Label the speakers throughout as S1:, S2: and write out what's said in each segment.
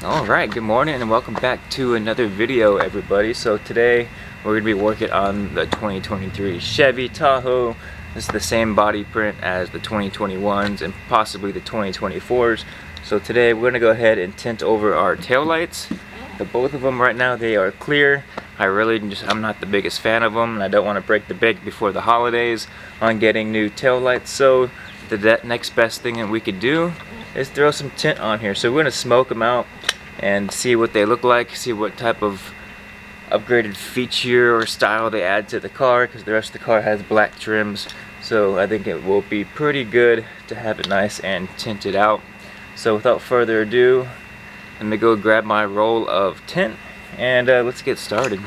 S1: Alright, good morning and welcome back to another video, everybody. So today we're going to be working on the 2023 Chevy Tahoe. This is the same body print as the 2021s and possibly the 2024s. So today we're going to go ahead and tint over our taillights. Both of them right now, they are clear. I'm not the biggest fan of them, and I don't want to break the bank before the holidays on getting new taillights. So the next best thing that we could do is throw some tint on here. So we're going to smoke them out and see what they look like, see what type of upgraded feature or style they add to the car, because the rest of the car has black trims. So I think it will be pretty good to have it nice and tinted out. So without further ado, let me go grab my roll of tint and let's get started.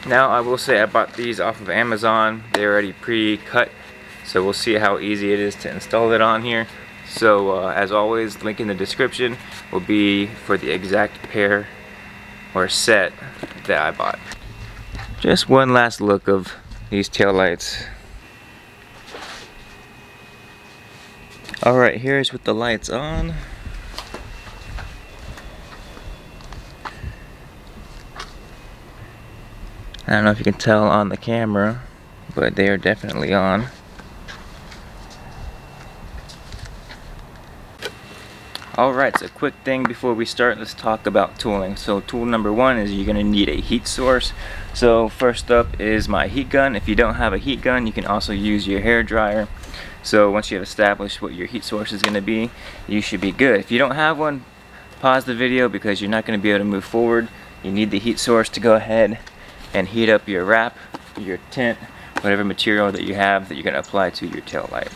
S1: Now I will say I bought these off of Amazon. They're already pre-cut, so we'll see how easy it is to install it on here. So as always, link in the description will be for the exact pair or set that I bought. Just one last look of these taillights. Alright, here's with the lights on. I don't know if you can tell on the camera, but they are definitely on. Alright, so quick thing before we start, let's talk about tooling. So tool number one is you're going to need a heat source. So first up is my heat gun. If you don't have a heat gun, you can also use your hair dryer. So once you have established what your heat source is going to be, you should be good. If you don't have one, pause the video because you're not going to be able to move forward. You need the heat source to go ahead and heat up your wrap, your tint, whatever material that you have that you're going to apply to your tail light.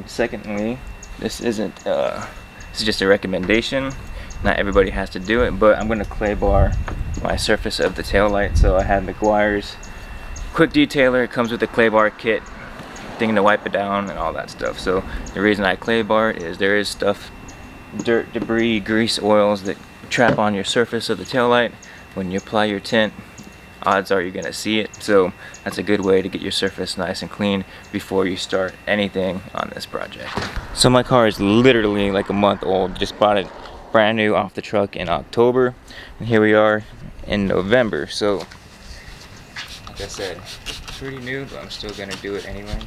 S1: Secondly, this is just a recommendation. Not everybody has to do it, but I'm going to clay bar my surface of the tail light. So I have McGuire's quick detailer. It comes with a clay bar kit, thing to wipe it down and all that stuff. So the reason I clay bar it is there is stuff, dirt, debris, grease, oils that trap on your surface of the tail light. When you apply your tint, odds are you're going to see it. So that's a good way to get your surface nice and clean before you start anything on this project. So my car is literally like a month old. Just bought it brand new off the truck in October, and here we are in November. So like I said, pretty new, but I'm still going to do it anyway.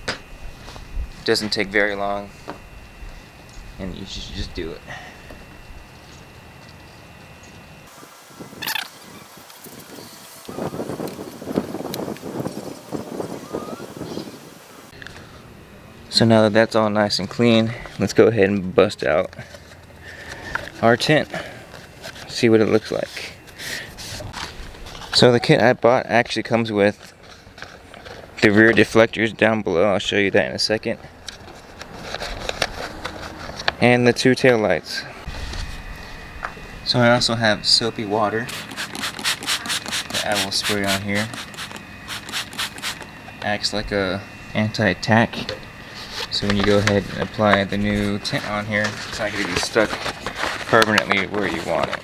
S1: It doesn't take very long, and you should just do it. So now that that's all nice and clean, let's go ahead and bust out our tint. See what it looks like. So the kit I bought actually comes with the rear deflectors down below. I'll show you that in a second. And the two tail lights. So I also have soapy water that I will spray on here. Acts like a anti-tack. So when you go ahead and apply the new tint on here, it's not going to be stuck permanently where you want it.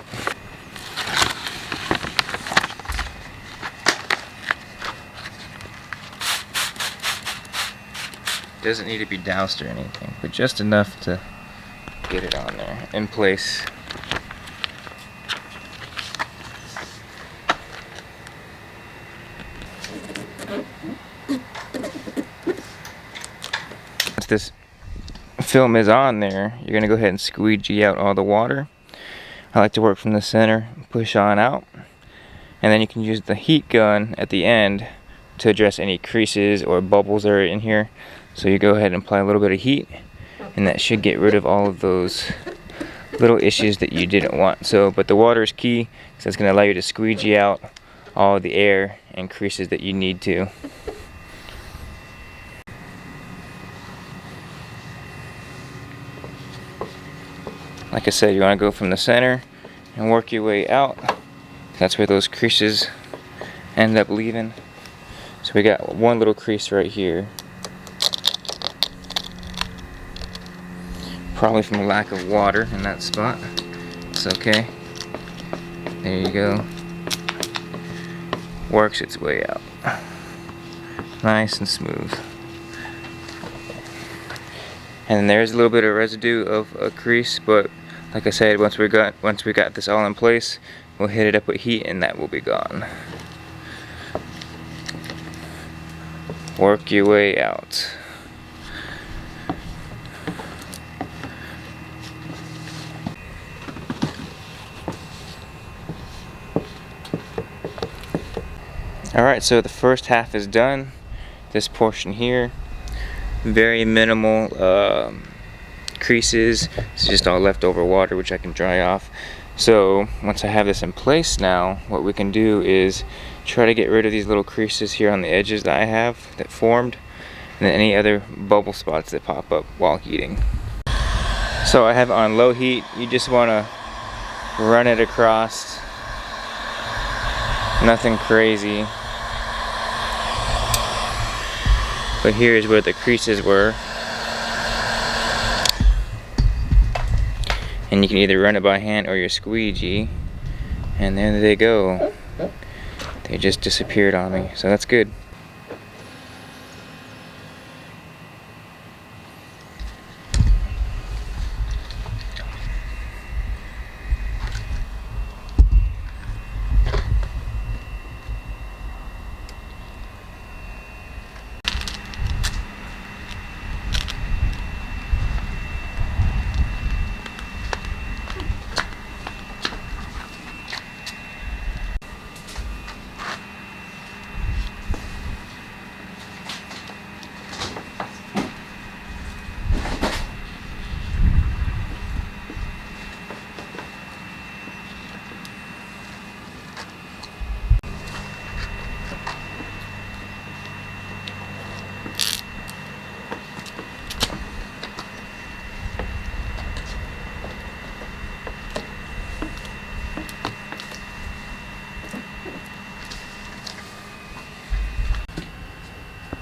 S1: Doesn't need to be doused or anything, but just enough to get it on there in place. Once this film is on there, you're going to go ahead and squeegee out all the water. I like to work from the center, push on out, and then you can use the heat gun at the end to address any creases or bubbles that are in here. So you go ahead and apply a little bit of heat, and that should get rid of all of those little issues that you didn't want. So, but the water is key, so it's going to allow you to squeegee out all the air and creases that you need to. Like I said, you want to go from the center and work your way out. That's where those creases end up leaving. So we got one little crease right here. Probably from a lack of water in that spot. It's okay. There you go. Works its way out. Nice and smooth. and there's a little bit of residue of a crease, but like I said, once we got this all in place, we'll hit it up with heat and that will be gone. Work your way out. Alright, so the first half is done. This portion here, very minimal creases. It's just all leftover water which I can dry off. So once I have this in place now, what we can do is try to get rid of these little creases here on the edges that I have that formed, and then any other bubble spots that pop up while heating. So I have it on low heat. You just want to run it across, nothing crazy. But here's where the creases were. And you can either run it by hand or your squeegee. And there they go. They just disappeared on me, so that's good.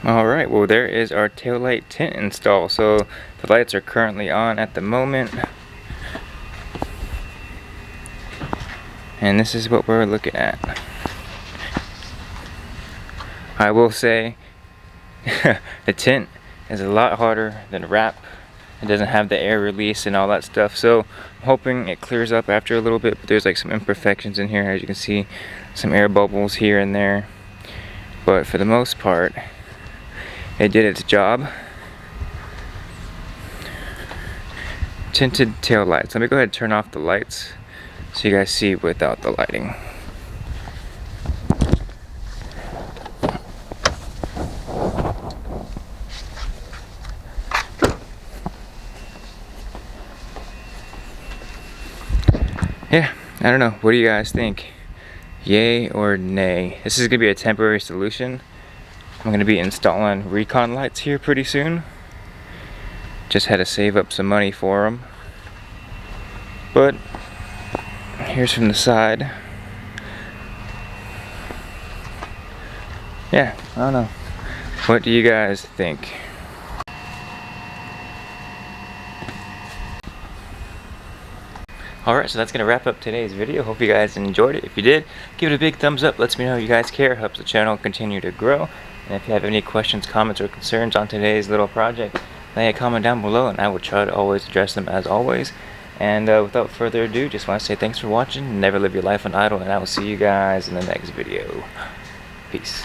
S1: Alright, well there is our taillight tint install. So the lights are currently on at the moment. And this is what we're looking at. I will say the tint is a lot harder than wrap. It doesn't have the air release and all that stuff. So I'm hoping it clears up after a little bit, but there's like some imperfections in here. As you can see, some air bubbles here and there. But for the most part, it did its job. Tinted tail lights. Let me go ahead and turn off the lights so you guys see without the lighting. Yeah, I don't know. What do you guys think? Yay or nay? This is gonna be a temporary solution. I'm gonna be installing recon lights here pretty soon. Just had to save up some money for them. But here's from the side. Yeah, I don't know. What do you guys think? Alright, so that's going to wrap up today's video. Hope you guys enjoyed it. If you did, give it a big thumbs up. Lets me know you guys care. Helps the channel continue to grow. And if you have any questions, comments, or concerns on today's little project, lay a comment down below and I will try to always address them as always. And without further ado, just want to say thanks for watching. Never live your life on idle, and I will see you guys in the next video. Peace.